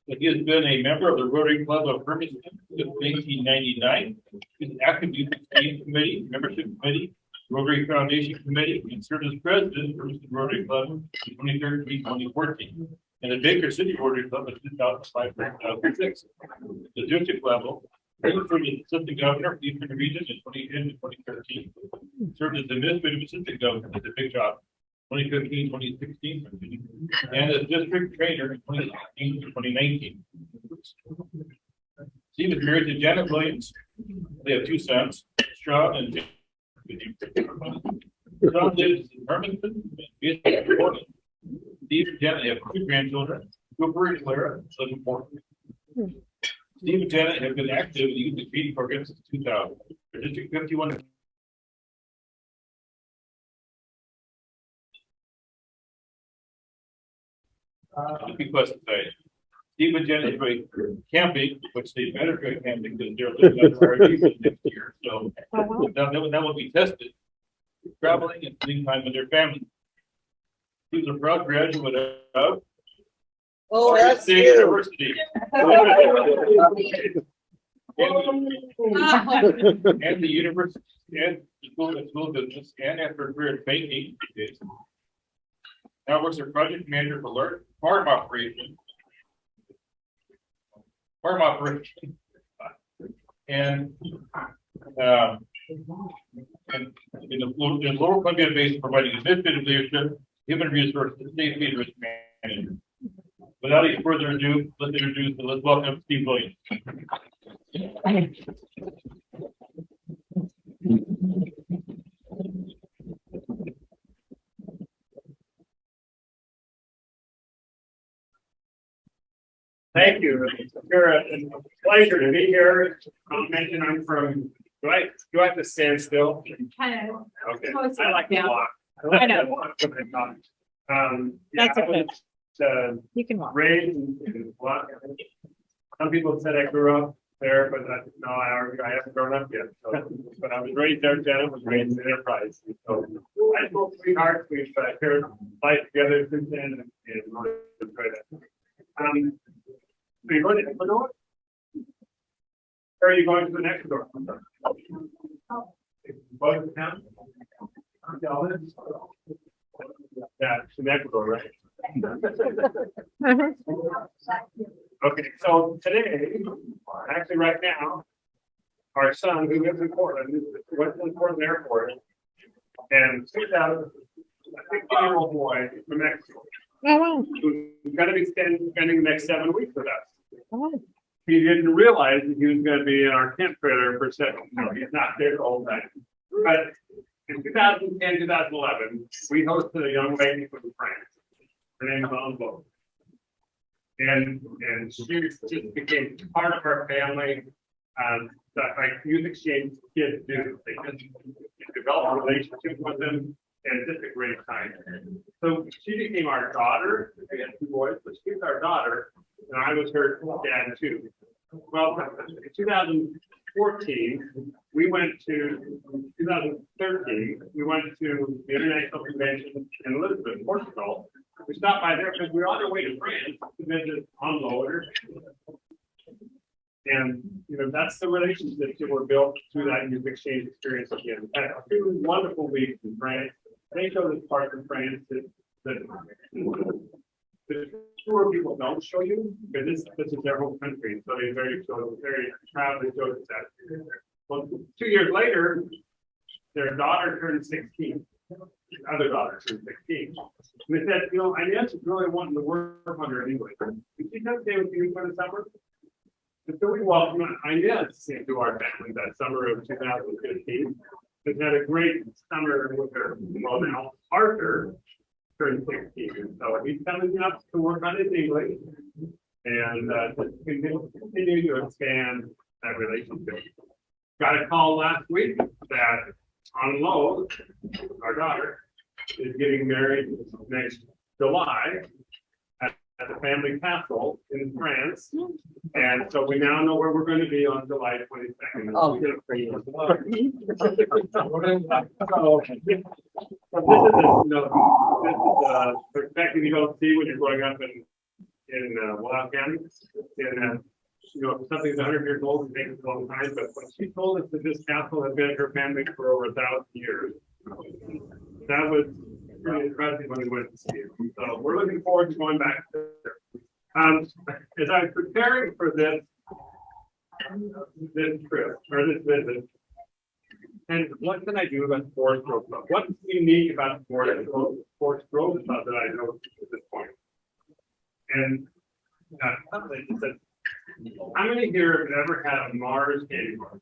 He has been a member of the Rotary Club of Hermiston since 1999. He's an active youth exchange committee, membership committee, Rotary Foundation Committee, and served as president of Hermiston Rotary Club in 2013-2014, and the Baker City Rotary Club in 2005-2006. The district level, he served as assistant governor of the Eastern Region in 2010 to 2013. Served as administrative assistant governor, that's a big job, 2015, 2016, and as district trainer in 2016 to 2019. Steve is married to Janet Williams. They have two sons, Sean and James. Sean lives in Hermiston, Portland. Steve and Janet have two grandchildren, Cooper and Clara, live in Portland. Steve and Janet have been active in the youth exchange program since 2000. Their District 51 request today. Steve and Janet enjoy camping, which they better go camping because they're living up for our next year. So that will be tested. Traveling and spending time with their family. He's a proud graduate of Oregon State University. and the university and school of business, and after a career in banking, now works as project manager for farm operation, and in the Lower Columbia Basin, providing administrative leadership, human resources, and safety risk management. Without any further ado, let's welcome Steve Williams. Thank you. It's a pleasure to be here. I'll mention I'm from. Do I have to stand still? Kind of. Okay. I like to walk. I know. That's okay. You can walk. Raised in walk. Some people said I grew up there, but no, I haven't grown up yet. So, but I was raised there. Janet was raised in Enterprise. So I spoke sweetheart. We've shared life together since then, and really enjoyed it. So you're going to Ecuador? Or are you going to the next door? Going to town? Yeah, it's in Ecuador, right? Okay, so today, actually right now, our son who lives in Portland went to the Portland airport and picked out a 16-year-old boy from Mexico. Who's going to be spending the next 7 weeks with us. He didn't realize that he was going to be in our tent trailer for 7 weeks. No, he's not there the whole time. But in 2010, 2011, we hosted a young lady from France. Her name is Anne. And she just became part of our family. Like youth exchange kids do. They just develop a relationship with them. And it's just a great time. So she became our daughter. I got two boys, but she was our daughter, and I was her dad too. Well, in 2014, we went to 2013. We went to the International Convention in Lisbon, Portugal. We stopped by there because we were on our way to France to visit Unloader. And that's the relationships that were built through that youth exchange experience again. Had 2 wonderful weeks in France. They showed us parts of France that the tour people don't show you, because this is their whole country. So they very proudly showed us that. Well, 2 years later, their daughter turned 16. His other daughter turned 16. And they said, Inez is really wanting to work under English. Did she come stay with you for the summer? And so we welcomed Inez into our family that summer of 2015. They've had a great summer with her. Well, now Arthur turned 16, so he's coming up to work on his English and continue to expand that relationship. Got a call last week that Anlo, our daughter, is getting married next July at the family castle in France, and so we now know where we're going to be on July 22nd. Oh, good for you. So this is the perspective you don't see when you're growing up in Willow County. And, something's 100 years old, it takes a long time, but when she told us that this castle had been in her family for over 1,000 years, that was really impressive when we went to see it. So we're looking forward to going back there. As I was preparing for this trip or this visit, and what can I do about the Forest Grove Club? What's unique about the Forest Grove Club that I know at this point? And somebody said, how many here have ever had a Mars candy bar?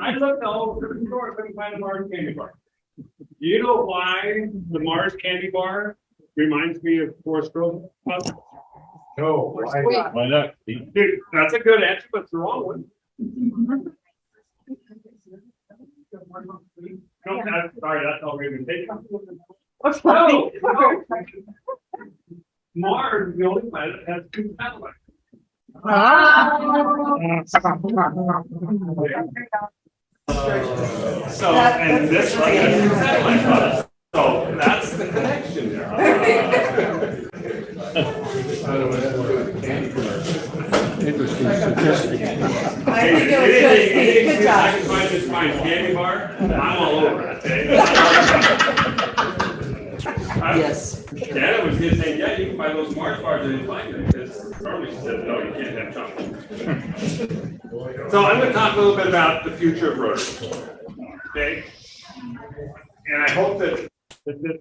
I looked all over the store, couldn't find a Mars candy bar. You know why the Mars candy bar reminds me of Forest Grove Club? No, why not? Dude, that's a good answer, but it's the wrong one. No, sorry, that's all we're going to take. No. Mars is the only planet that has 2 satellites. So, and this one has 2 satellites. So that's the connection there. Interesting statistic. I think it was good, Steve. Good I can job. find this fine candy bar, I'm all over it, okay? Yes. Dad was just saying, yeah, you can buy those Mars bars and you find them, because normally she said, no, you can't have chocolate. So I'm gonna talk a little bit about the future of Rotary, okay? And I hope that this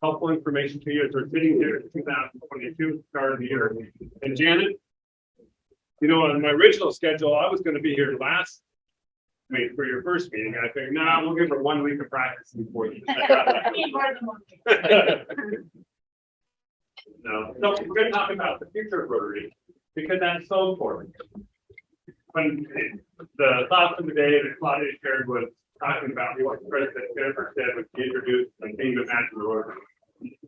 helpful information to you as we're sitting here in 2022, start of the year. And Janet, on my original schedule, I was gonna be here for your first meeting. I figured, nah, we'll give her 1 week of practice before you. No, we're going to talk about the future of Rotary because that's so important. When the thoughts of the day that Claudia shared was talking about what President Jennifer said when she introduced the theme of Imagine the Rotary.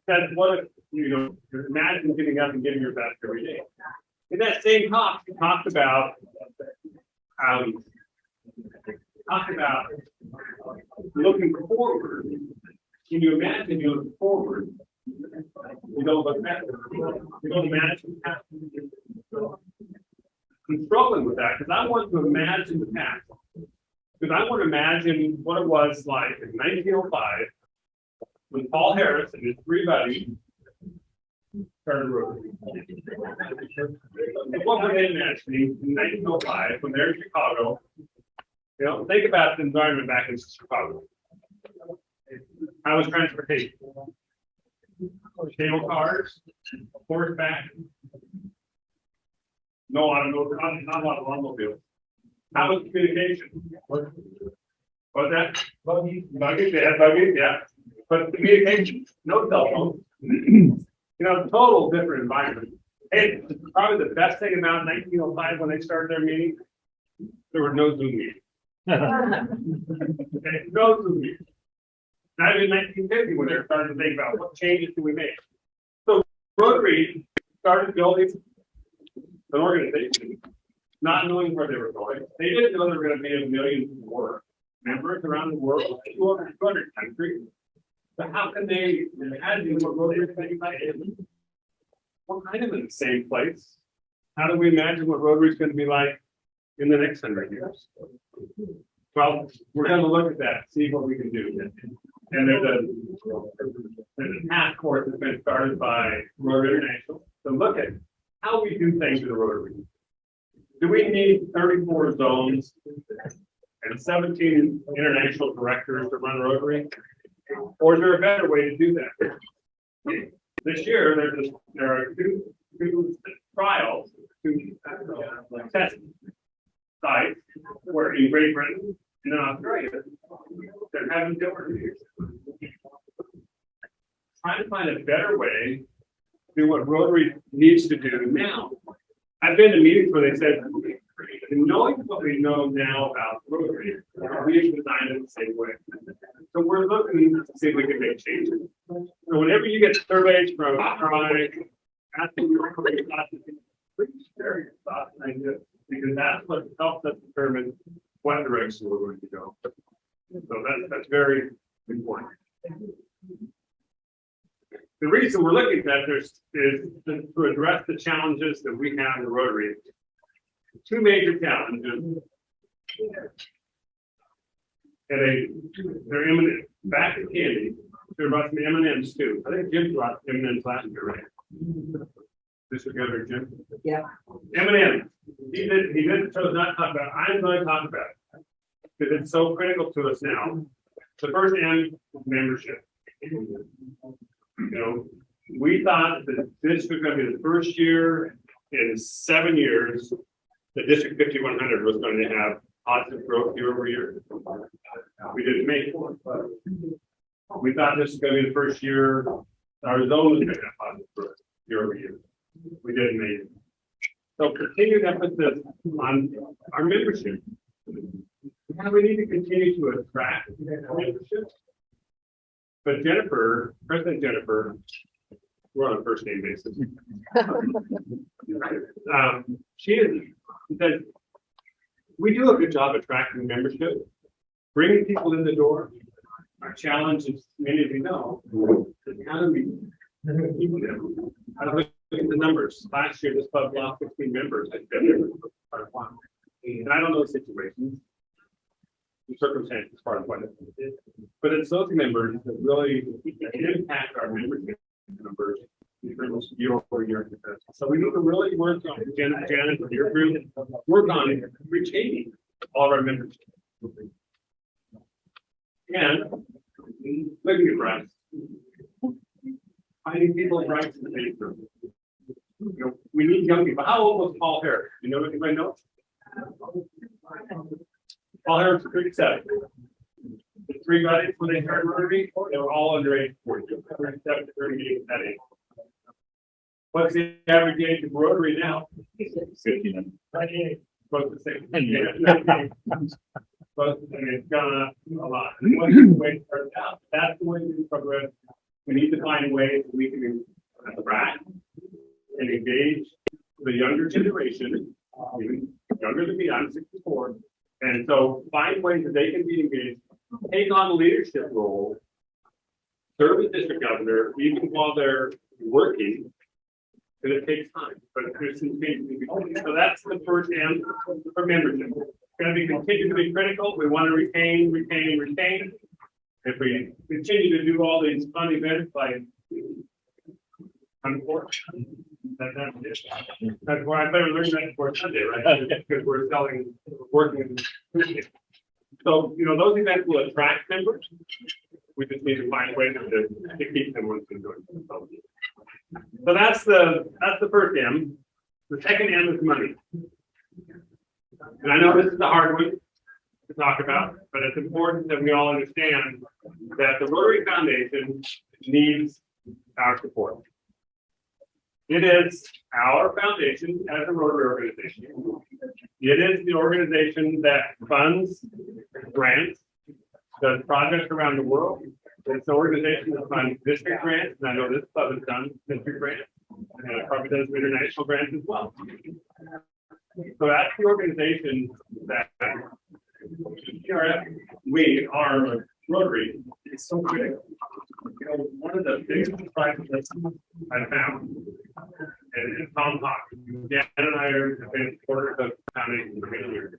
That's what if, imagine getting up and giving your best every day. In that same talk, she talked about looking forward. Can you imagine you look forward? You don't look back. You don't imagine. I'm struggling with that because I want to imagine the past. Because I want to imagine what it was like in 1905 when Paul Harris and his 3 buddies started Rotary. What were they imagining in 1905 when they're in Chicago? Think about the environment back in Chicago. How was transportation? Cable cars, horseback, no automobiles, not a lot of automobiles. How was communication? What was that? Buggies, yeah. But communication, no cell phones. Total different environment. Hey, probably the best thing about 1905 when they started their meeting, there were no Zoom meetings. Okay, no Zoom meetings. Not even 1950 when they were starting to think about what changes do we make. So Rotary started building an organization, not knowing where they were going. They didn't know there were going to be 1 million more members around the world, 200 countries. But how can they imagine what Rotary is going to be like? We're kind of in the same place. How do we imagine what Rotary is going to be like in the next 100 years? Well, we're going to look at that, see what we can do. And there's a task force that's been started by Rotary International to look at how we do things in the Rotary. Do we need 34 zones and 17 international directors to run Rotary? Or is there a better way to do that? This year, there are two trials, 2 test sites, where in Great Britain and in Australia, they're having different views. Trying to find a better way to do what Rotary needs to do now. I've been to meetings where they said, knowing what we know now about Rotary, we should design it the same way. So we're looking to see if we can make changes. So whenever you get surveys from RI, asking your company, please share your thoughts and ideas, because that's what helps us determine what direction we're going to go. So that's very important. the reason we're looking at that is to address the challenges that we have in the Rotary. Two major challenges. They're imminent. Back in candy, there brought some M&Ms too. I think Jim brought M&Ms last year, right? Mr. Governor Jim. Yeah. M&Ms. He didn't chose not to talk about. I'm going to talk about it because it's so critical to us now. The first M is membership. You know, we thought that this was going to be the first year in 7 years that District 5100 was going to have positive growth year over year. We didn't make it. We thought this was going to be the first year our zone was going to have positive growth year over year. We didn't make it. So continued emphasis on our membership. We need to continue to attract membership. But Jennifer, President Jennifer, we're on a first name basis. She said, we do a good job attracting membership, bringing people in the door. Our challenge is, many of you know, is how do we keep them? How do we look at the numbers? Last year, this club lost 15 members. And I don't know the situations. The circumstances part of what it is. But it's those members that really impact our membership numbers year over year. So we need to really work on Janet, your group, work on retaining all of our members. And looking at rights. Finding people's rights in the faith group. You know, we need young people. How old was Paul Harris? You know anybody know? Paul Harris was 37. The three guys, when they started Rotary, they were all under age 40, 37 to 38 that age. What's the average age of Rotary now? 59. 98. Close to 60. It's gone up a lot. What's the way to start out? That's the way to progress. We need to find ways that we can attract and engage the younger generation, even younger than me. I'm 64. And so find ways that they can be engaged, take on a leadership role, serve as district governor, even while they're working, because it takes time, but there's some things to be done. So that's the first M for membership. It's going to be continue to be critical. We want to retain. If we continue to do all these fun events like unfortunately, that's why I better learn that for Sunday, right? Because we're working. So, you know, those events will attract members. We just need to find ways to keep them once they're doing it. So that's the first M. The second M is money. And I know this is a hard one to talk about, but it's important that we all understand that the Rotary Foundation needs our support. It is our foundation as a Rotary organization. It is the organization that funds grants, does projects around the world. It's the organization that funds district grants, and I know this club has done district grants, and it probably does international grants as well. So that's the organization that we are Rotary is so critical. You know, one of the biggest surprises I found, and Tom Hawk, Dan and I have been supporters of the foundation for many years.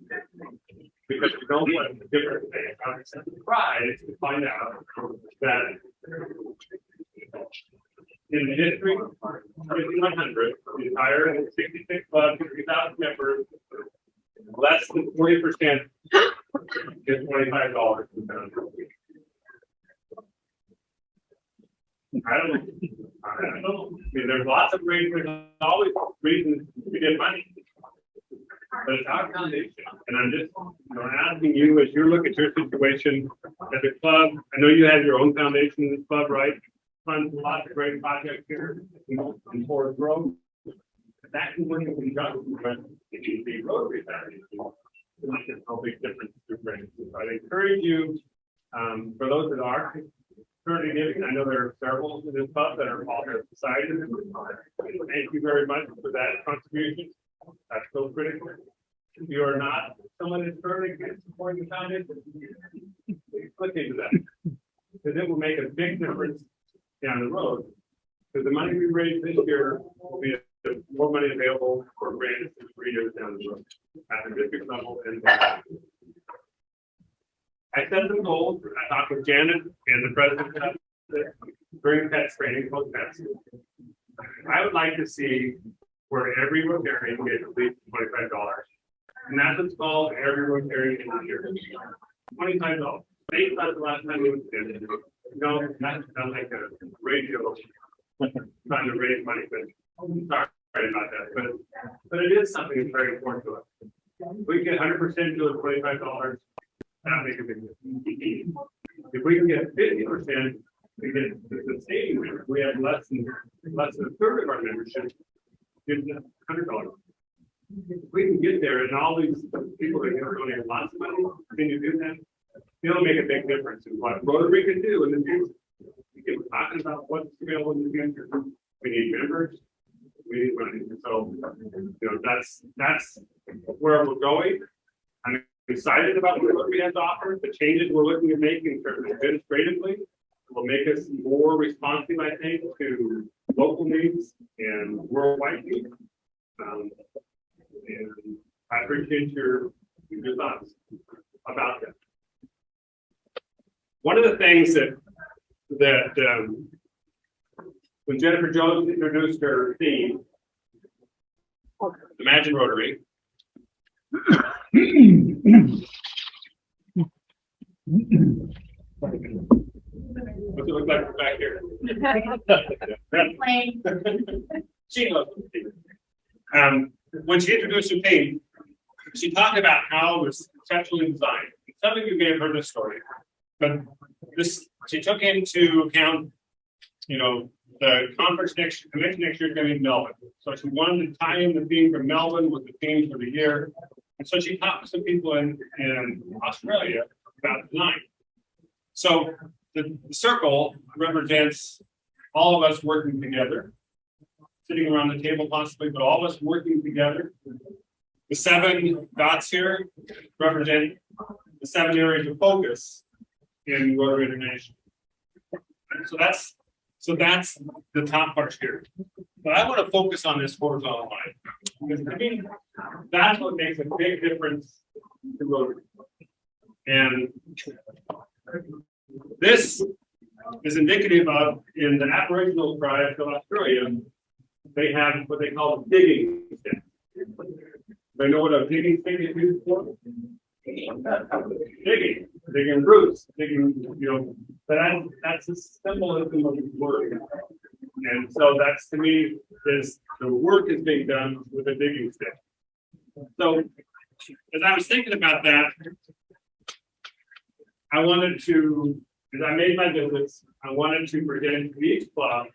Because we don't want the different things. I was surprised to find out that in the history of 100, the entire 66 clubs, 3,000 members, less than 40% is $25. I don't know. I mean, there's lots of reasons. There's always reasons to get money. But it's our foundation. And I'm just asking you, as you look at your situation at the club, I know you have your own foundation in this club, right? Funds lots of great projects here and for growth. That can work in conjunction with the Rotary Foundation. It's a big difference to bring. So I encourage you, for those that are currently giving, I know there are several in this club that are all their society. Thank you very much for that contribution. That's so critical. If you are not someone that's currently supporting the foundation, please look into that. Because it will make a big difference down the road Because the money we raise this year will be more money available for grants and 3 years down the road at the district level and. I set some goals. I talked with Janet and the president of the during pets training, post pets. I would like to see where every Rotarian gets at least $25. And that's what's called every Rotarian in the year. $25. Think about the last time we did it. No, that's not like a radio trying to raise money, but I'm sorry about that. But it is something that's very important to us. If we get 100% to the $25, that makes a big difference. If we can get 50%, we get the stadium members. We have less than a third of our membership gives us $100. If we can get there, and all these people that are donating lots of money, can you do that? It'll make a big difference in what Rotary can do in the future. We keep talking about what's available in the future. We need members. We need money. So, that's where we're going. I'm excited about what Rotary has to offer. The changes we're looking to make in terms of administratively will make us more responsive, I think, to local needs and worldwide needs. And I appreciate your thoughts about that. One of the things that when Jennifer Jones introduced her theme, Imagine Rotary. What's it look like back here? She knows. When she introduced her theme, she talked about how it was conceptually designed. Some of you may have heard this story, but she took into account, the convention next year is going to be in Melbourne. So she wanted to tie in the theme from Melbourne with the theme for the year. And so she talked to some people in Australia about design. So the circle represents all of us working together, sitting around the table possibly, but all of us working together. The 7 dots here represent the 7 areas of focus in Rotary International. So that's the top part here. But I want to focus on this horizontal line, because to me, that's what makes a big difference to Rotary. And this is indicative of, in the Aboriginal tribes of Australia, they have what they call a digging stick. They know what a digging stick is used for? Digging roots, but that's a symbolism of the word. And so that's, to me, is the work is being done with a digging stick. So as I was thinking about that, I wanted to, as I made my visits, I wanted to present to each club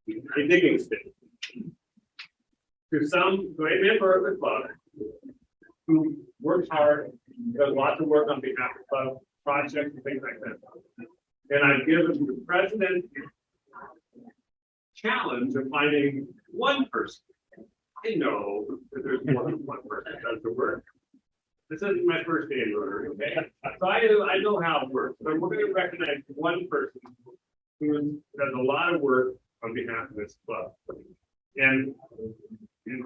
a digging stick. To a member of the club who works hard, does lots of work on behalf of club projects and things like that. And I've given the president challenge of finding one person. I know that there's more than one person that does the work. This isn't my first day in Rotary, okay? So I know how it works. But we're going to recognize one person who does a lot of work on behalf of this club. And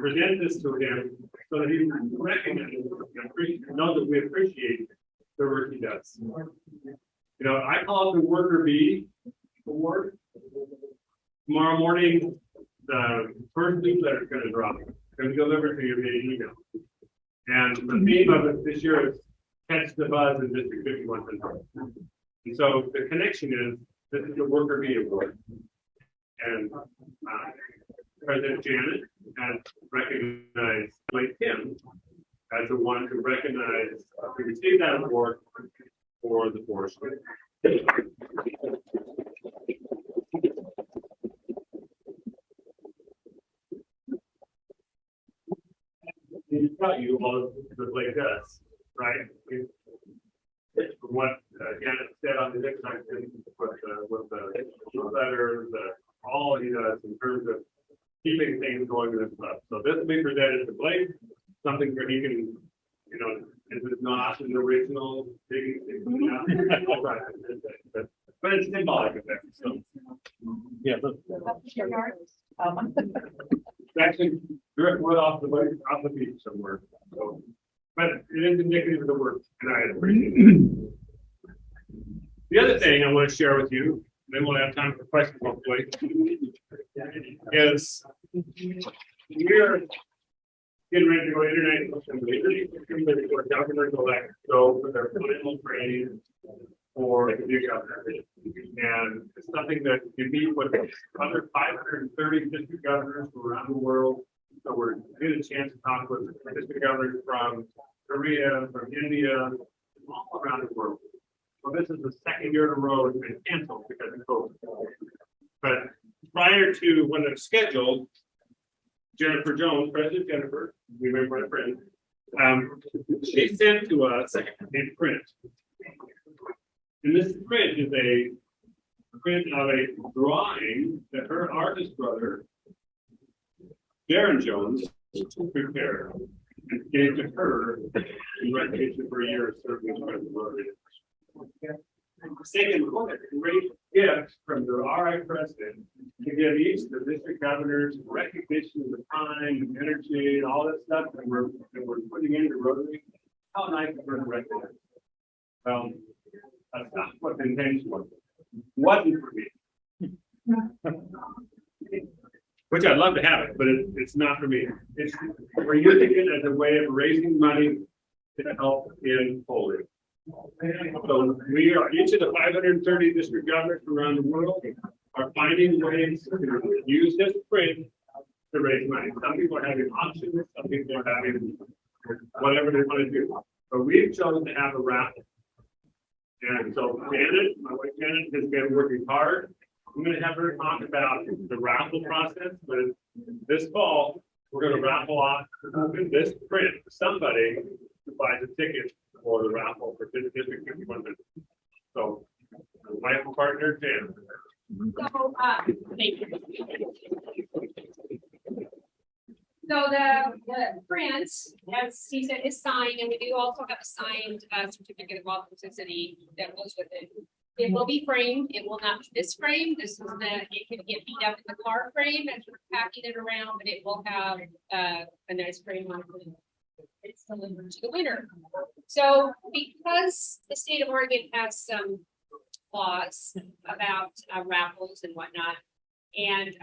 present this to him so that he can recognize and know that we appreciate the work he does. I call it the Worker Bee Award. Tomorrow morning, the first newsletter is going to drop. It's going to be delivered to you via email. And the theme of it this year is Catch the Buzz in District 51 Central. And so the connection is this is the Worker Bee Award. And President Janet has recognized Blake Kim as the one who recognized who received that award for the forestry. He tell you all the Blake does, right? From what Janet said on the next time with the letter, all he does in terms of keeping things going in this club. So this will be presented to Blake, something where he can, is it not an original digging thing? But it's symbolic of that. So Yeah, look. Actually, direct wood off the beach somewhere, so. But it is indicative of the work, and I appreciate it. The other thing I want to share with you, then we'll have time for questions hopefully, is we're getting ready to go international. Governors elect go for their final training for the new governor. And it's something that you meet with other 530 district governors from around the world. So we're getting a chance to talk with district governors from Korea, from India, all around the world. So this is the second year in a row it's been canceled because of COVID. But prior to when it's scheduled, Jennifer Jones, President Jennifer, we remember my friend, she sent to us a print. And this print is a print of a drawing that her artist brother, Darren Jones, prepared and gave to her in recognition for a year of serving as president of Rotary. Taking a great gift from the RI president to give each of the district governors recognition of the time and energy and all that stuff that we're putting into Rotary. How nice of her to recognize. That's not what the intention was. Wasn't for me. Which I'd love to have it, but it's not for me. We're using it as a way of raising money to help in Poland. So we are, each of the 530 district governors from around the world are finding ways to use this print to raise money. Some people are having auctions, some people are having whatever they want to do. But we've chosen to have a raffle. And so Janet, my wife Janet, has been working hard. I'm going to have her talk about the raffle process, but this fall, we're going to raffle off this print to somebody who buys a ticket for the raffle for District 5100. So, my wife and partner, Janet. So, thank you. So the print, as he said, is signed, and we do also have a signed certificate of authenticity that goes with it. It will be framed. It will not be this frame. This is it can get beat up in the car frame as you're packing it around, but it will have a nice frame on it. It's delivered to the winner. So because the state of Oregon has some laws about raffles and whatnot, and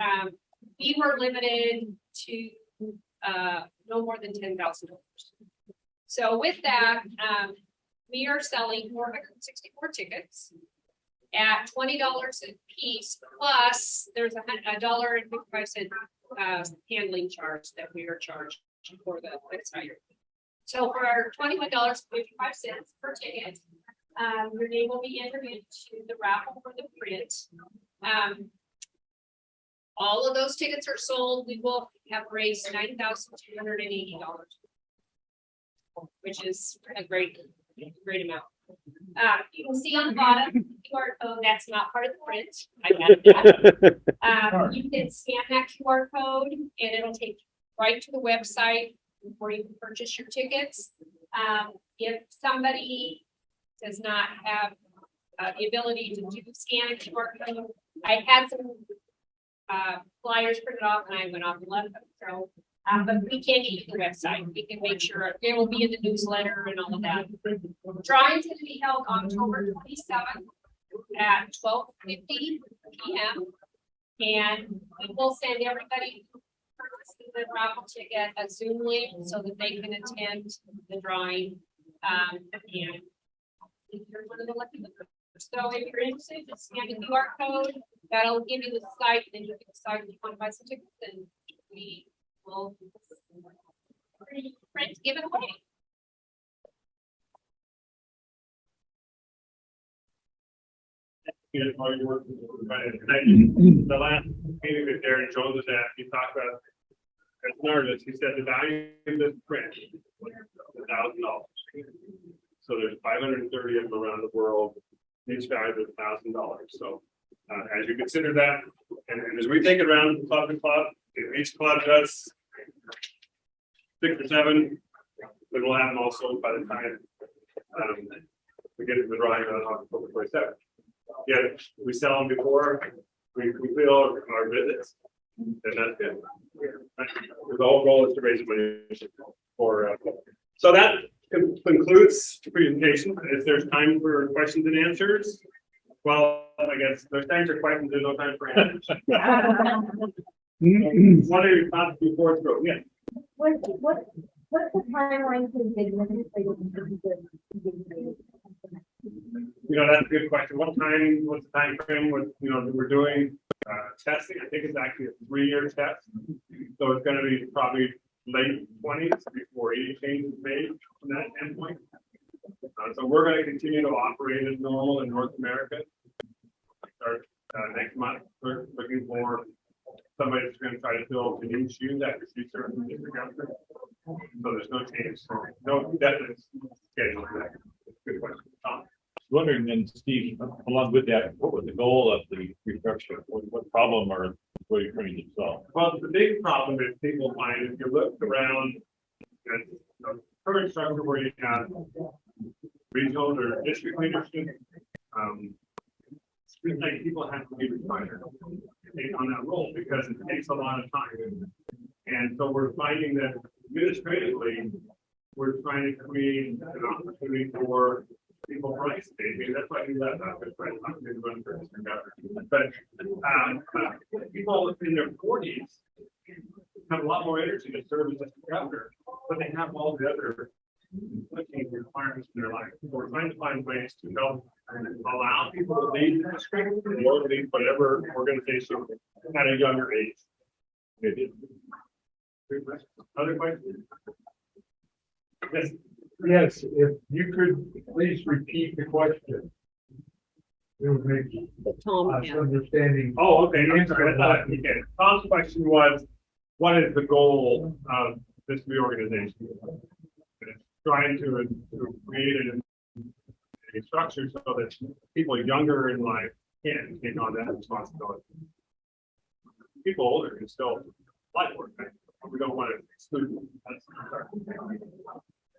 we were limited to no more than $10,000. So with that, we are selling 464 tickets at $20 a piece, plus there's a $1.55 handling charge that we are charged for the website. So for our $21.55 per ticket, your name will be entered into the raffle for the print. All of those tickets are sold. We will have raised $9,280, which is a great amount. You can see on the bottom QR code. That's not part of the print. I got that. You can scan that QR code, and it'll take you right to the website where you can purchase your tickets. If somebody does not have the ability to scan a QR code, I had some flyers printed off, and I went off and left them. So, but we can get you the website. We can make sure it will be in the newsletter and all of that. Drawing is going to be held October 27th at 12:50 p.m. And we will send everybody who purchases the raffle ticket a Zoom link so that they can attend the drawing. And if you're one of the lucky winners. So if you're interested, just scan the QR code. That'll give you the site, and then you can decide if you want to buy some tickets, and we will print give it away. The last meeting that Darren Jones was at, he talked about, as an artist, he said the value of this print was $1,000. So there's 530 of them around the world, each valued at $1,000. So as you consider that, and as we take it around from club to club, if each club does 6 or 7, then we'll have them all sold by the time we get to the drawing on October 27th. Yeah, we sell them before we fill our visits, and that's good. The whole goal is to raise money for, so that concludes the presentation. If there's time for questions and answers, well, I guess there's time for questions, there's no time for answers. What are your thoughts before through? Yeah. What's the timeline for the big legislative? That's a good question. What's the time frame? We're doing testing. I think it's actually a 3-year test. So it's going to be probably late 20s before any change is made from that standpoint. So we're going to continue to operate as normal in North America. Start next month. We're looking for somebody that's going to try to fill the new shoes after she serves in district government. So there's no change. No definite schedule for that. Good question. Tom? Wondering then, Steve, along with that, what was the goal of the restructure? What problem are you trying to solve? Well, the big problem is people find if you look around the current structure where you have regional or district leadership, seems like people have to be required to take on that role because it takes a lot of time. And so we're finding that administratively, we're trying to create an opportunity for people to participate. Maybe that's why we left out this right now. But people in their 40s have a lot more energy to serve as district governor, but they have all the other conflicting requirements in their life. So we're trying to find ways to help allow people to lead the district or lead whatever organization at a younger age. Maybe. Other questions? Yes. Yes, if you could please repeat the question. It would make us understanding. Oh, okay. I'm sorry. I thought, okay. Tom's question was, what is the goal of this reorganization? It's trying to create a structure so that people younger in life can take on that responsibility. People older can still like work. We don't want to exclude them.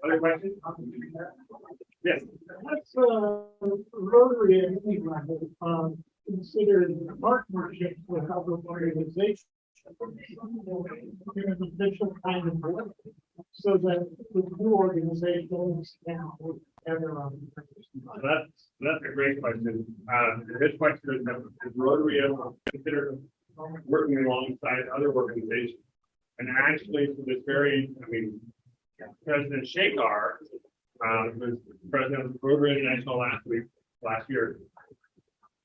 Other questions? Yes. What's Rotary considered partnerships with other organizations? In an official kind of work, so that the new organizations can work together on. That's a great question. This question is Rotary ever considered working alongside other organizations? And actually, for this President Shekar, was president of Rotary International last year.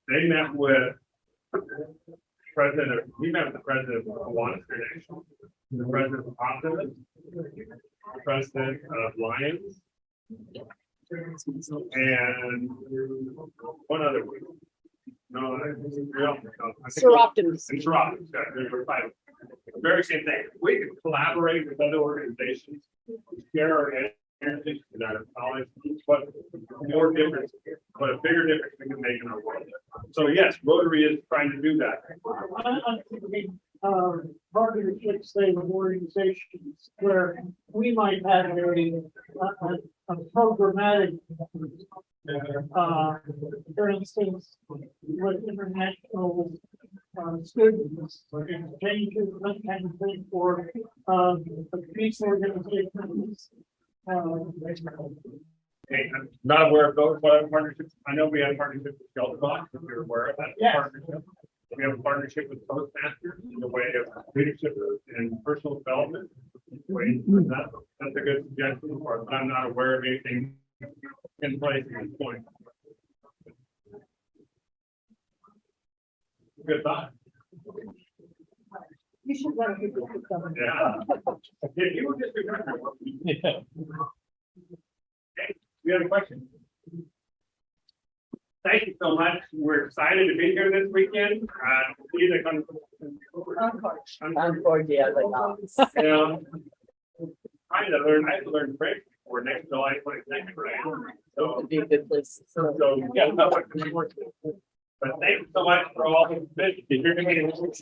They met with the president of Kiwanis Nation, the president of Optimist, the president of Lions, and one other one. No, Sir Optimus. And Sir Optimus. There's 5. Very same thing. We can collaborate with other organizations, share our energy and our knowledge, but more difference, but a bigger difference we can make in our world. So yes, Rotary is trying to do that. Partnerships, say, with organizations where we might have a programmatic, for instance, with international students, exchanges, that kind of thing for peace organizations. Okay, I'm not aware of those partnerships. I know we have partnerships with Shelter Box, if you're aware of that partnership. We have a partnership with Toastmasters in the way of leadership and personal development. That's a good suggestion for us, but I'm not aware of anything in place at this point. Good thought. You should let people pick them. Yeah. If you were just remember. Yeah. Okay, we have a question. Thank you so much. We're excited to be here this weekend. Concord, yeah, but not. I had to learn French for next July 22nd, right? So, It'd be a good place. yeah, no, but thank you so much for all the business.